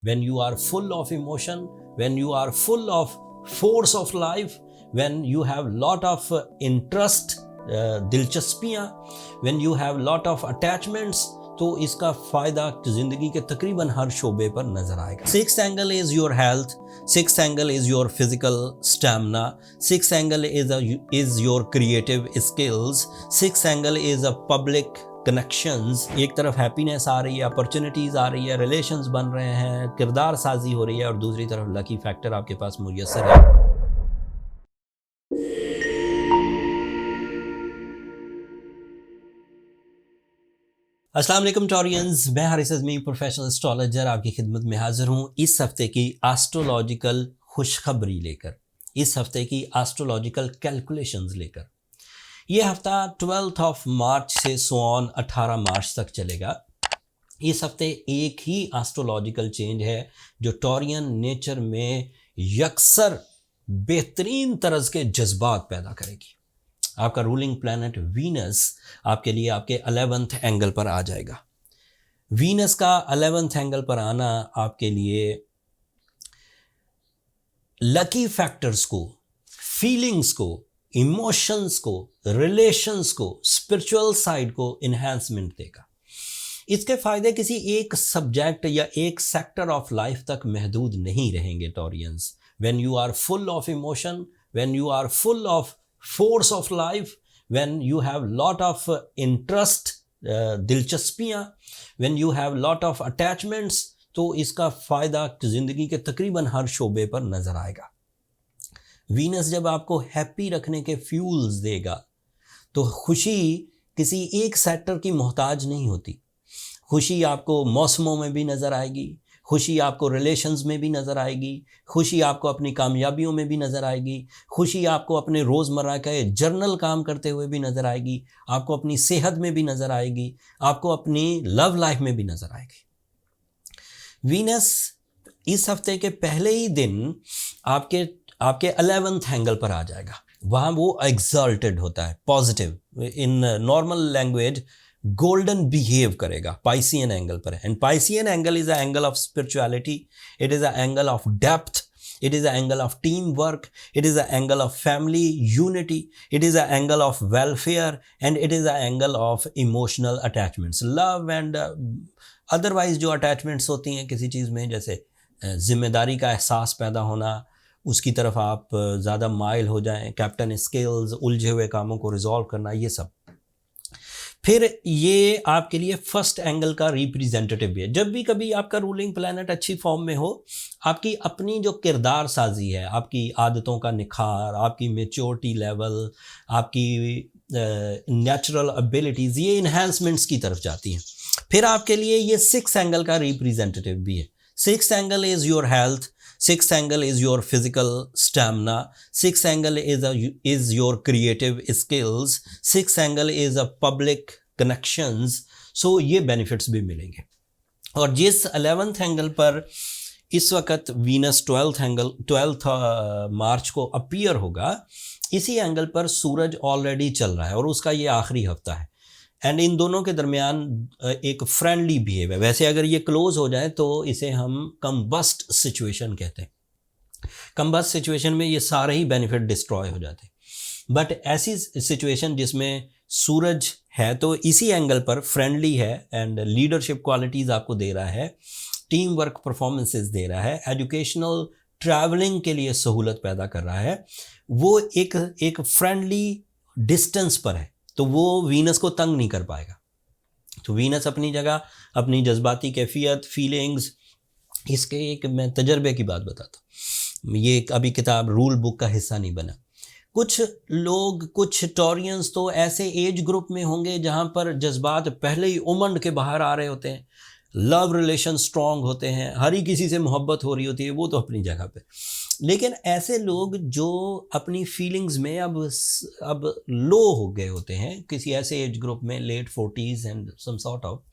when you are full of emotion, when you are full of force of life, when you have lot of interest, दिलचस्पियाँ, when you have lot of attachments, तो इसका फ़ायदा ज़िंदगी के तकरीबन हर शोबे पर नज़र आएगा। Sixth angle is your health, sixth angle is your physical stamina, sixth angle is your creative skills, sixth angle is a public connections. एक तरफ हैप्पीनेस आ रही है, अपॉर्चुनिटीज़ आ रही है, रिलेशंस बन रहे हैं, किरदार साजी हो रही है, और दूसरी तरफ लकी फैक्टर आपके पास मुयस्सर है। अस्सलाम वालेकुम टॉरियंस, मैं हारिस अज़मी प्रोफेशनल एस्ट्रोलॉजर आपकी खिदमत में हाजिर हूँ इस हफ्ते की एस्ट्रोलॉजिकल खुशखबरी लेकर, इस हफ्ते की एस्ट्रोलॉजिकल कैलकुलेशंस लेकर। ये हफ्ता 12 मार्च से सोन 18 मार्च तक चलेगा। इस हफ्ते एक ही एस्ट्रोलॉजिकल चेंज है जो टॉरियन नेचर में यकसर बेहतरीन तरज के जज्बात पैदा करेगी। आपका रूलिंग प्लैनेट वीनस आपके लिए आपके 11th एंगल पर आ जाएगा। वीनस का 11th एंगल पर आना आपके लिए लकी फैक्टर्स को, फीलिंग्स को, इमोशंस को, रिलेशंस को, स्पिरिचुअल साइड को इन्हांसमेंट देगा। इसके फायदे किसी एक सब्जेक्ट या एक सेक्टर ऑफ लाइफ तक महदूद नहीं रहेंगे Taurians. When you are full of emotion, when you are full of force of life, when you have lot of interest, दिलचस्पियाँ, when you have lot of attachments, तो इसका फ़ायदा ज़िंदगी के तकरीबन हर शोबे पर नज़र आएगा। वीनस जब आपको हैप्पी रखने के फ्यूल्स देगा तो खुशी किसी एक सेक्टर की मोहताज नहीं होती। खुशी आपको मौसमों में भी नज़र आएगी, खुशी आपको रिलेशंस में भी नज़र आएगी, खुशी आपको अपनी कामयाबियों में भी नज़र आएगी, खुशी आपको अपने रोज़मर्रा के जर्नल काम करते हुए भी नज़र आएगी, आपको अपनी सेहत में भी नज़र आएगी, आपको अपनी लव लाइफ में भी नज़र आएगी। वीनस इस हफ्ते के पहले ही दिन आपके 11th एंगल पर आ जाएगा। वहाँ वो एक्सल्टेड होता है, positive, in normal language golden behave करेगा पाइसियन एंगल पर। And Piscean angle is a angle of spirituality, it is a angle of depth, it is an angle of teamwork, it is an angle of family unity, it is an angle of welfare, and it is an angle of emotional attachments, love and otherwise जो attachments होती हैं किसी चीज़ में, जैसे जिम्मेदारी का एहसास पैदा होना, उसकी तरफ आप ज़्यादा माइल हो जाएं, कैप्टन स्किल्स, उलझे हुए कामों को रिजॉल्व करना, ये सब। फिर ये आपके लिए फर्स्ट एंगल का रिप्रेजेंटेटिव भी है। जब भी कभी आपका रूलिंग प्लैनेट अच्छी फॉर्म में हो, आपकी अपनी जो किरदार साजी है, आपकी आदतों का निखार, आपकी मेच्योरिटी लेवल, आपकी नेचुरल एबिलिटीज़, ये इन्हांसमेंट्स की तरफ जाती हैं। फिर आपके लिए ये सिक्स एंगल का रिप्रेजेंटेटिव भी है। Six angle is your health, sixth angle is your physical stamina, sixth angle is your creative skills, sixth angle is a public connections। so ये benefits भी मिलेंगे। और जिस 11th एंगल पर इस वक्त वीनस 12th मार्च को अपीयर होगा, इसी एंगल पर सूरज ऑलरेडी चल रहा है और उसका ये आखिरी हफ्ता है। एंड इन दोनों के दरमियान एक फ्रेंडली बिहेव है। वैसे अगर ये क्लोज हो जाए तो इसे हम कम्बस्ट सिचुएशन कहते हैं। कम्बस्ट सिचुएशन में ये सारे ही बेनिफिट डिस्ट्रॉय हो जाते हैं। बट ऐसी सिचुएशन जिसमें सूरज है तो इसी एंगल पर फ्रेंडली है एंड लीडरशिप क्वालिटीज़ आपको दे रहा है, टीम वर्क परफॉर्मेंसेस दे रहा है, एजुकेशनल ट्रैवलिंग के लिए सहूलत पैदा कर रहा है, वो एक फ्रेंडली डिस्टेंस पर है, तो वो वीनस को तंग नहीं कर पाएगा। तो वीनस अपनी जगह, अपनी जज्बाती कैफियत, फीलिंग्स, इसके एक मैं तजर्बे की बात बताता हूँ। ये अभी किताब रूल बुक का हिस्सा नहीं बना। कुछ लोग, कुछ टॉरियंस तो ऐसे एज ग्रुप में होंगे जहाँ पर जज्बात पहले ही उमंड के बाहर आ रहे होते हैं, लव रिलेशन स्ट्रॉन्ग होते हैं, हर ही किसी से मोहब्बत हो रही होती है, वो तो अपनी जगह पे। लेकिन ऐसे लोग जो अपनी फीलिंग्स में अब लो हो गए होते हैं, किसी ऐसे एज ग्रुप में, late 40s and some sort of,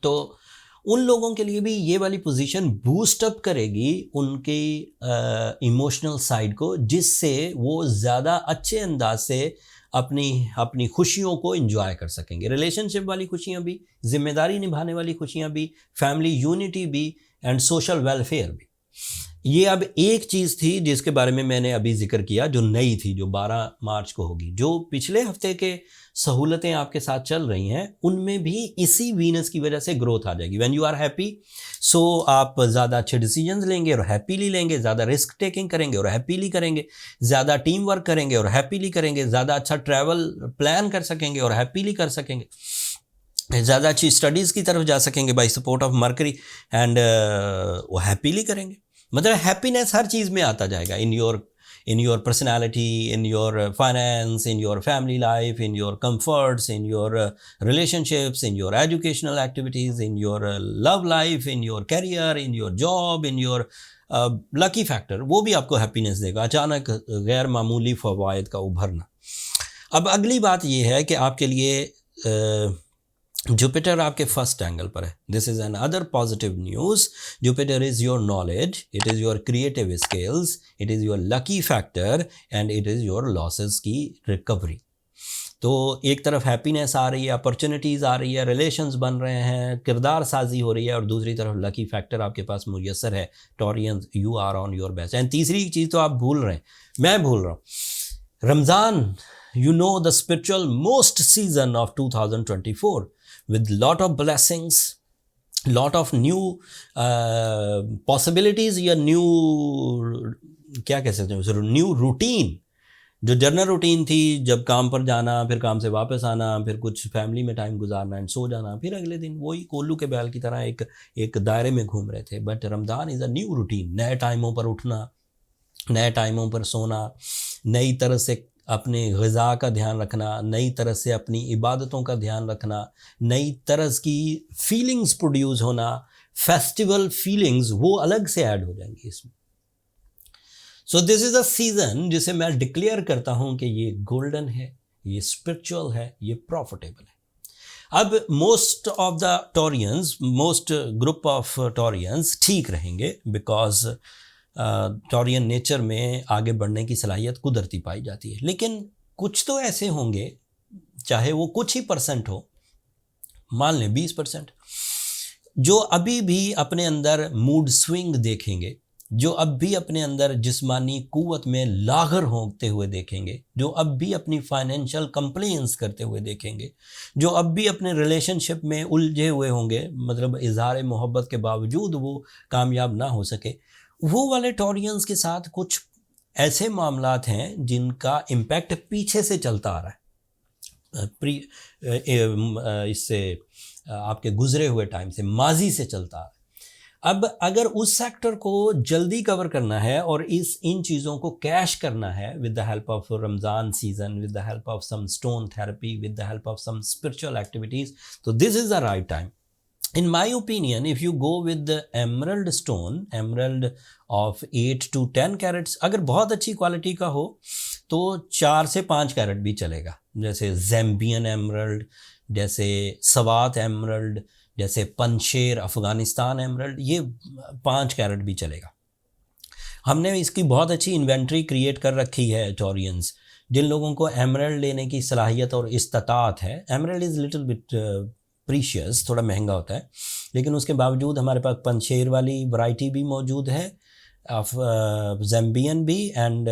तो उन लोगों के लिए भी ये वाली पोजीशन बूस्ट अप करेगी उनकी इमोशनल साइड को, जिससे वो ज़्यादा अच्छे अंदाज से अपनी खुशियों को एंजॉय कर सकेंगे। रिलेशनशिप वाली खुशियाँ भी, जिम्मेदारी निभाने वाली खुशियाँ भी, फैमिली यूनिटी भी, एंड सोशल वेलफेयर भी। ये अब एक चीज़ थी जिसके बारे में मैंने अभी जिक्र किया, जो नई थी, जो 12 मार्च को होगी। जो पिछले हफ्ते के सहूलतें आपके साथ चल रही हैं उनमें भी इसी वीनस की वजह से ग्रोथ आ जाएगी। व्हेन यू आर हैप्पी, सो आप ज़्यादा अच्छे डिसीजंस लेंगे और हैप्पीली लेंगे, ज़्यादा रिस्क टेकिंग करेंगे और हैप्पीली करेंगे, ज़्यादा टीम वर्क करेंगे और हैप्पीली करेंगे, ज़्यादा अच्छा ट्रैवल प्लान कर सकेंगे और हैप्पीली कर सकेंगे, ज़्यादा अच्छी स्टडीज़ की तरफ जा सकेंगे by support of Mercury, and वो हैप्पीली करेंगे। मतलब हैप्पीनेस हर चीज़ में आता जाएगा, in your personality, in your finance, in your family life, in your comforts, in your relationships, in your educational activities, in your love life, in your career, in your job, in your lucky factor, वो भी आपको happiness देगा। अचानक गैर मामूली फ़वाइद का उभरना। अब अगली बात यह है कि आपके लिए जुपिटर आपके फर्स्ट एंगल पर है। This is an other positive news. Jupiter is your knowledge, it is your creative skills, it is your lucky factor and it is your losses की रिकवरी। तो एक तरफ हैप्पीनेस आ रही है, अपॉर्चुनिटीज़ आ रही है, रिलेशंस बन रहे हैं, किरदार साजी हो रही है, और दूसरी तरफ लकी फैक्टर आपके पास मुयस्सर है। Taurians, you are on your best. And तीसरी चीज़ तो आप भूल रहे हैं, मैं भूल रहा हूँ, Ramzan, you know, the spiritual most season of 2024 with lot of blessings, lot of new possibilities या new, क्या कह सकते हैं, न्यू रूटीन। जो जर्नल रूटीन थी, जब काम पर जाना, फिर काम से वापस आना, फिर कुछ फैमिली में टाइम गुजारना एंड सो जाना, फिर अगले दिन वही कोल्लू के बैल की तरह एक दायरे में घूम रहे थे। But Ramzan is a new routine. नए टाइमों पर उठना, नए टाइमों पर सोना, नई तरह से अपने ग़िज़ा का ध्यान रखना, नई तरह से अपनी इबादतों का ध्यान रखना, नई तरह की फीलिंग्स प्रोड्यूस होना, फेस्टिवल फीलिंग्स वो अलग से ऐड हो जाएंगी इसमें। So this is a season जिसे मैं डिक्लेयर करता हूँ कि ये गोल्डन है, ये स्पिरिचुअल है, ये प्रॉफिटेबल है। अब most of the Taureans, most group of Taureans ठीक रहेंगे, बिकॉज टॉरियन नेचर में आगे बढ़ने की सलाहियत कुदरती पाई जाती है। लेकिन कुछ तो ऐसे होंगे, चाहे वो कुछ ही परसेंट हो, मान लें 20%, जो अभी भी अपने अंदर मूड स्विंग देखेंगे, जो अब भी अपने अंदर जिस्मानी कुव्वत में लागर होते हुए देखेंगे, जो अब भी अपनी फाइनेंशियल कंप्लेंस करते हुए देखेंगे, जो अब भी अपने रिलेशनशिप में उलझे हुए होंगे, मतलब इजहार मोहब्बत के बावजूद वो कामयाब ना हो सके, वो वाले टॉरियंस के साथ कुछ ऐसे मामलात हैं जिनका इम्पैक्ट पीछे से चलता आ रहा है, इससे आपके गुजरे हुए टाइम से, माजी से चलता आ रहा है। अब अगर उस सेक्टर को जल्दी कवर करना है और इन चीज़ों को कैश करना है with the help of Ramzan season, with the help of some stone therapy, with the help of some spiritual activities, तो this is the right time. In my opinion, if you go with the emerald stone, emerald of 8 to 10 carats, अगर बहुत अच्छी quality का हो तो 4 से 5 carat भी चलेगा, जैसे ज़ैम्बियन एमरल्ड, जैसे सवात एमरल्ड, जैसे पंशेर अफ़गानिस्तान एमरल्ड, ये 5 कैरेट भी चलेगा। हमने इसकी बहुत अच्छी इन्वेंट्री क्रिएट कर रखी है टॉरियंस। जिन लोगों को एमरल्ड लेने की सलाहियत और इस्तात है, emerald is little bit precious, थोड़ा महंगा होता है, लेकिन उसके बावजूद हमारे पास पंशेर वाली वैरायटी भी मौजूद है, ज़ैम्बियन भी एंड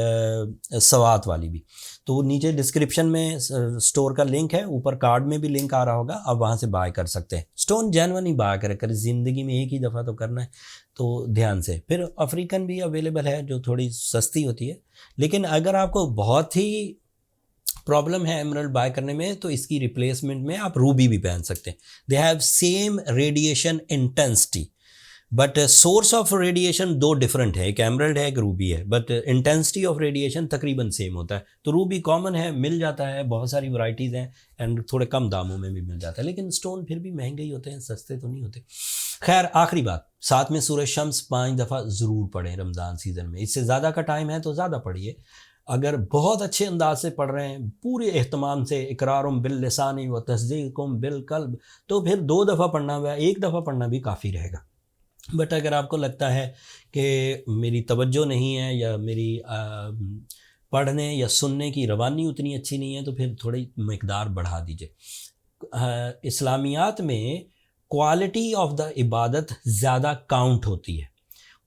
सवात वाली भी। तो नीचे डिस्क्रिप्शन में स्टोर का लिंक है, ऊपर कार्ड में भी लिंक आ रहा होगा, आप वहाँ से बाय कर सकते हैं। स्टोन जेन्युइन ही बाय कर ज़िंदगी में एक ही दफ़ा तो करना है, तो ध्यान से। फिर अफ्रीकन भी अवेलेबल है जो थोड़ी सस्ती होती है, लेकिन अगर आपको बहुत ही प्रॉब्लम है एमरल्ड बाय करने में, तो इसकी रिप्लेसमेंट में आप रूबी भी पहन सकते हैं। They have same radiation intensity, but source of radiation दो डिफरेंट है, एक एमरल्ड है, एक रूबी है, बट इंटेंसिटी ऑफ रेडिएशन तकरीबन सेम होता है। तो रूबी कॉमन है, मिल जाता है, बहुत सारी वैरायटीज़ हैं एंड थोड़े कम दामों में भी मिल जाता है, लेकिन स्टोन फिर भी महंगे ही होते हैं, सस्ते तो नहीं होते। खैर, आखिरी बात, साथ में सूरज शम्स 5 दफ़ा ज़रूर पढ़ें रमज़ान सीज़न में। इससे ज़्यादा का टाइम है तो ज़्यादा पढ़िए। अगर बहुत अच्छे अंदाज से पढ़ रहे हैं, पूरे एहतमाम से, इकरारुम बिल लिसानी व तस्दीकुम बिल कल्ब, तो फिर 2 दफ़ा पढ़ना हुआ, 1 दफ़ा पढ़ना भी काफ़ी रहेगा। बट अगर आपको लगता है कि मेरी तवज्जो नहीं है या मेरी पढ़ने या सुनने की रवानी उतनी अच्छी नहीं है, तो फिर थोड़ी मकदार बढ़ा दीजिए। इस्लामियात में क्वालिटी ऑफ द इबादत ज़्यादा काउंट होती है,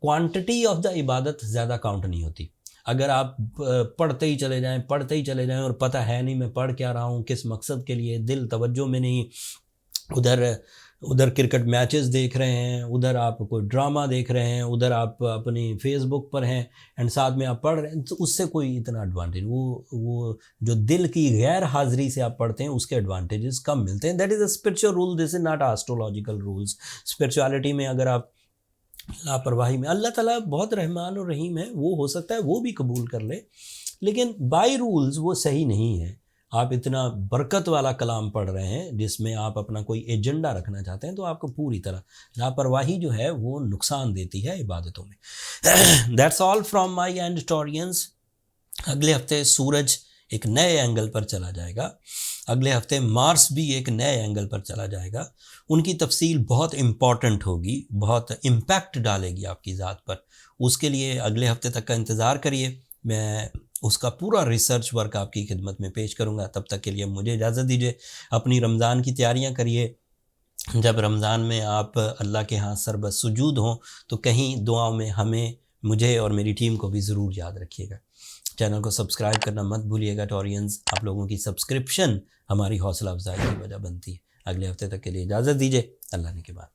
क्वांटिटी ऑफ द इबादत ज़्यादा काउंट नहीं होती। अगर आप पढ़ते ही चले जाएं और पता है नहीं मैं पढ़ क्या रहा हूँ, किस मकसद के लिए, दिल तवज्जो में नहीं, उधर क्रिकेट मैचेस देख रहे हैं, उधर आप कोई ड्रामा देख रहे हैं, उधर आप अपनी फेसबुक पर हैं एंड साथ में आप पढ़ रहे हैं, तो उससे कोई इतना एडवांटेज, वो जो दिल की गैर हाजिरी से आप पढ़ते हैं उसके एडवांटेजेस कम मिलते हैं। That is a spiritual rule, this is not astrological rules. Spirituality में अगर आप लापरवाही में, अल्लाह ताला बहुत रहमान और रहीम है, वो हो सकता है वो भी कबूल कर ले, लेकिन बाय रूल्स वो सही नहीं है। आप इतना बरकत वाला कलाम पढ़ रहे हैं जिसमें आप अपना कोई एजेंडा रखना चाहते हैं, तो आपको पूरी तरह लापरवाही जो है वो नुकसान देती है इबादतों में। That's all from my and Taureans. अगले हफ्ते सूरज एक नए एंगल पर चला जाएगा, अगले हफ्ते मार्स भी एक नए एंगल पर चला जाएगा। उनकी तफसील बहुत इम्पॉर्टेंट होगी, बहुत इम्पैक्ट डालेगी आपकी ज़ात पर। उसके लिए अगले हफ्ते तक का इंतज़ार करिए, मैं उसका पूरा रिसर्च वर्क आपकी खिदमत में पेश करूँगा। तब तक के लिए मुझे इजाज़त दीजिए। अपनी रमज़ान की तैयारियाँ करिए। जब रमज़ान में आप अल्लाह के यहाँ सरबत सुजूद हों तो कहीं दुआओं में हमें, मुझे और मेरी टीम को भी ज़रूर याद रखिएगा। चैनल को सब्सक्राइब करना मत भूलिएगा टॉरियंस। आप लोगों की सब्सक्रिप्शन हमारी हौसला अफजाई की वजह बनती है। अगले हफ्ते तक के लिए इजाज़त दीजिए। अल्लाह ने के बाद।